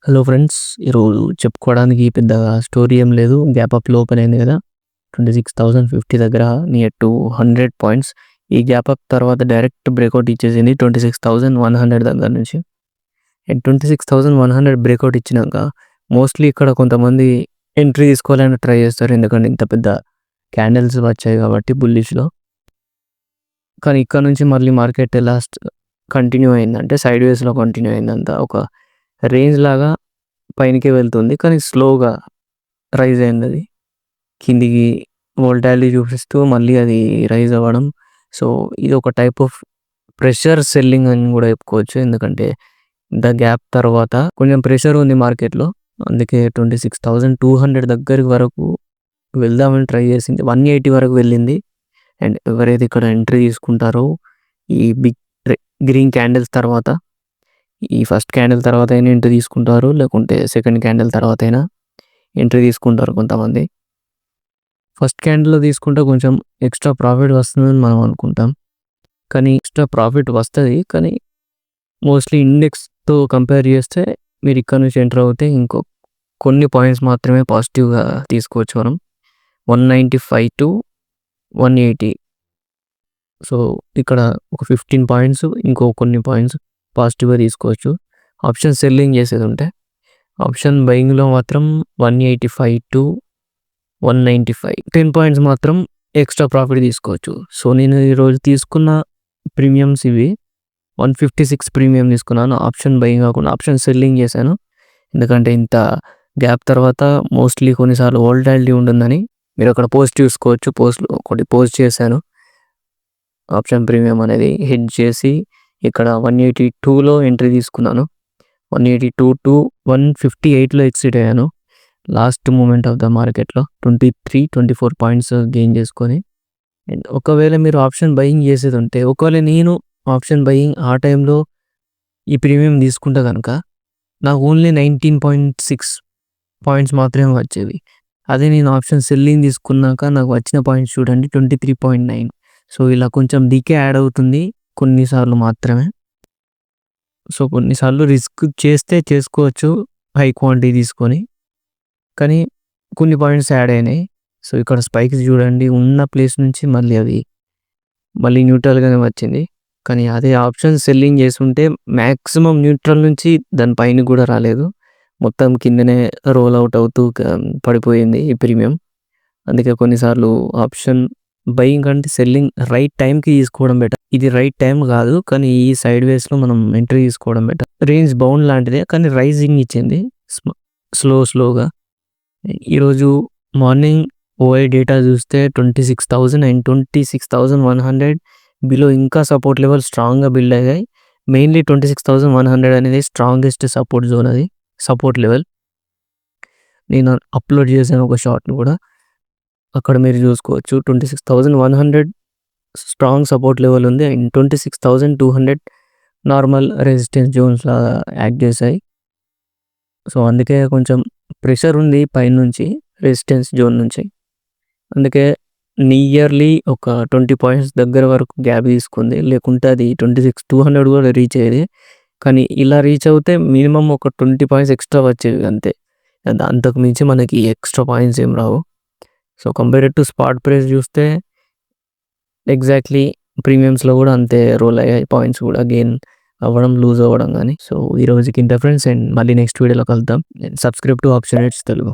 Hello friends. ఈరోజు చెప్పుకోవడానికి పెద్దగా స్టోరీ ఏం లేదు. గ్యాప్ అప్‌లో ఓపెన్ అయింది కదా! 26,050 దగ్గర నియర్ టు 100 పాయింట్స్. ఈ గ్యాప్ అప్ తర్వాత డైరెక్ట్ బ్రేకౌట్ ఇచ్చేసింది 26,100 దగ్గర నుంచి. అండ్ 26,100 బ్రేకౌట్ ఇచ్చినాక మోస్ట్‌లీ ఇక్కడ కొంతమంది ఎంట్రీ తీసుకోవాలని ట్రై చేస్తారు. ఎందుకంటే ఇంత పెద్ద క్యాండిల్స్ వచ్చాయి కాబట్టి బుల్లిష్‌లో. కానీ ఇక్కడ నుంచి మళ్ళీ మార్కెట్ ఎలా కంటిన్యూ అయిందంటే సైడ్ వేస్‌లో కంటిన్యూ అయిందంతా. ఒక రేంజ్ లాగా పైనకే వెళ్తుంది. కానీ స్లోగా రైజ్ అయిందది. కిందికి వోల్టాలిటీ చూపిస్తూ మళ్ళీ అది రైజ్ అవ్వడం. సో, ఇది ఒక టైప్ ఆఫ్ ప్రెషర్ సెల్లింగ్ అని కూడా చెప్పుకోవచ్చు. ఎందుకంటే ఇంత గ్యాప్ తర్వాత కొంచెం ప్రెషర్ ఉంది మార్కెట్‌లో. అందుకే 26,200 దగ్గర వరకు వెళ్దామని ట్రై చేసింది. 180 వరకు వెళ్ళింది. అండ్ ఎవరైతే ఇక్కడ ఎంట్రీ తీసుకుంటారో ఈ బిగ్ గ్రీన్ క్యాండిల్స్ తర్వాత, ఈ ఫస్ట్ క్యాండిల్ తర్వాత అయినా ఎంట్రీ తీసుకుంటారు. లేకుంటే సెకండ్ క్యాండిల్ తర్వాత అయినా ఎంట్రీ తీసుకుంటారు కొంతమంది. ఫస్ట్ క్యాండిల్‌లో తీసుకుంటే కొంచెం ఎక్స్ట్రా ప్రాఫిట్ వస్తుందని మనం అనుకుంటాం. కానీ ఎక్స్ట్రా ప్రాఫిట్ వస్తది. కానీ మోస్ట్‌లీ ఇండెక్స్‌తో కంపేర్ చేస్తే మీరు ఇక్కడ నుంచి ఎంటర్ అవుతే కొన్ని పాయింట్స్ మాత్రమే పాజిటివ్‌గా తీసుకోవచ్చు మనం. 195-180. సో, ఇక్కడ ఒక 15 పాయింట్స్ కొన్ని పాయింట్స్ పాజిటివ్‌గా తీసుకోవచ్చు. ఆప్షన్ సెల్లింగ్ చేసేది ఉంటే. ఆప్షన్ బయింగ్‌లో మాత్రం 185-195 10 పాయింట్స్ మాత్రం ఎక్స్ట్రా ప్రాఫిట్ తీసుకోవచ్చు. సో, నేను ఈరోజు తీసుకున్న ప్రీమియమ్స్ ఇవి. 156 ప్రీమియం తీసుకున్నాను. ఆప్షన్ బయింగ్ కాకుండా ఆప్షన్ సెల్లింగ్ చేశాను. ఎందుకంటే ఇంత గ్యాప్ తర్వాత మోస్ట్‌లీ కొన్నిసార్లు వోల్టాలిటీ ఉంటుందని మీరు అక్కడ పోస్ట్ చూసుకోవచ్చు. ఒకటి పోస్ట్ చేశాను. ఆప్షన్ ప్రీమియం అనేది హెడ్జ్ చేసి ఇక్కడ 182లో ఎంట్రీ తీసుకున్నాను. 182-158లో ఎగ్జిట్ అయ్యాను. లాస్ట్ మూమెంట్ ఆఫ్ ద మార్కెట్‌లో 23-24 పాయింట్స్ గెయిన్ చేసుకొని. అండ్ ఒకవేళ మీరు ఆప్షన్ బయింగ్ చేసేది ఉంటే, ఒకవేళ నేను ఆప్షన్ బయింగ్ ఆ టైంలో ఈ ప్రీమియం తీసుకుంటే కనుక నాకు ఓన్లీ 19.6 పాయింట్స్ మాత్రమే వచ్చేవి. అదే నేను ఆప్షన్ సెల్లింగ్ తీసుకున్నాక నాకు వచ్చిన పాయింట్స్ చూడండి 23.9. సో, ఇలా కొంచెం డీకే యాడ్ అవుతుంది కొన్నిసార్లు మాత్రమే. సో, కొన్నిసార్లు రిస్క్ చేస్తే చేసుకోవచ్చు హై క్వాంటిటీ తీసుకొని. కానీ కొన్ని పాయింట్స్ యాడ్ అయినాయి. సో, ఇక్కడ స్పైక్స్ చూడండి ఉన్న ప్లేస్ నుంచి మళ్ళీ న్యూట్రల్‌గానే వచ్చింది. కానీ అదే ఆప్షన్ సెల్లింగ్ చేసుంటే మ్యాక్సిమం న్యూట్రల్ నుంచి దాని పైనకి కూడా రాలేదు. మొత్తం కిందనే రోల్ అవుట్ అవుతూ పడిపోయింది ఈ ప్రీమియం. అందుకే కొన్నిసార్లు ఆప్షన్ బయింగ్ అంటే సెల్లింగ్ రైట్ టైంకి తీసుకోవడం బెటర్. ఇది రైట్ టైం కాదు. కానీ ఈ సైడ్ వేస్‌లో మనం ఎంట్రీ తీసుకోవడం బెటర్. రేంజ్ బౌండ్ లాంటిదే కానీ రైజింగ్ ఇచ్చింది స్లోగా. ఈరోజు మార్నింగ్ ఓఐ డేటా చూస్తే 26,000 అండ్ 26,100 బిలో ఇంకా సపోర్ట్ లెవెల్ స్ట్రాంగ్‌గా బిల్డ్ అయ్యాయి. మెయిన్‌లీ 26,100 అనేది స్ట్రాంగెస్ట్ సపోర్ట్ జోన్, అది సపోర్ట్ లెవెల్. నేను అప్లోడ్ చేశాను ఒక షార్ట్‌ని కూడా. అక్కడ మీరు చూసుకోవచ్చు 26,100 స్ట్రాంగ్ సపోర్ట్ లెవెల్ ఉంది. అండ్ 26,200 నార్మల్ రెసిస్టెన్స్ జోన్స్ లాగా యాక్ట్ చేశాయి. సో, అందుకే కొంచెం ప్రెషర్ ఉంది పైనుంచి రెసిస్టెన్స్ జోన్ నుంచి. అందుకే నియర్లీ ఒక 20 పాయింట్స్ దగ్గర వరకు గ్యాప్ తీసుకుంది. లేకుంటే అది 26,200 కూడా రీచ్ అయ్యేది. కానీ ఇలా రీచ్ అవుతే మినిమమ్ ఒక 20 పాయింట్స్ ఎక్స్ట్రా వచ్చేవి అంతే. అంతకు మించి మనకి ఎక్స్ట్రా పాయింట్స్ ఏం రావు. So, compared to spot price చూస్తే ఎగ్జాక్ట్లీ ప్రీమియమ్స్‌లో కూడా అంతే రోల్ అయ్యాయి. పాయింట్స్ కూడా గెయిన్ అవ్వడం, లూజ్ అవ్వడం గానీ. సో, ఈ రోజుకి ఇంతే ఫ్రెండ్స్. అండ్ మళ్ళీ నెక్స్ట్ వీడియోలో కలుద్దాం. Subscribe to option edge Telugu.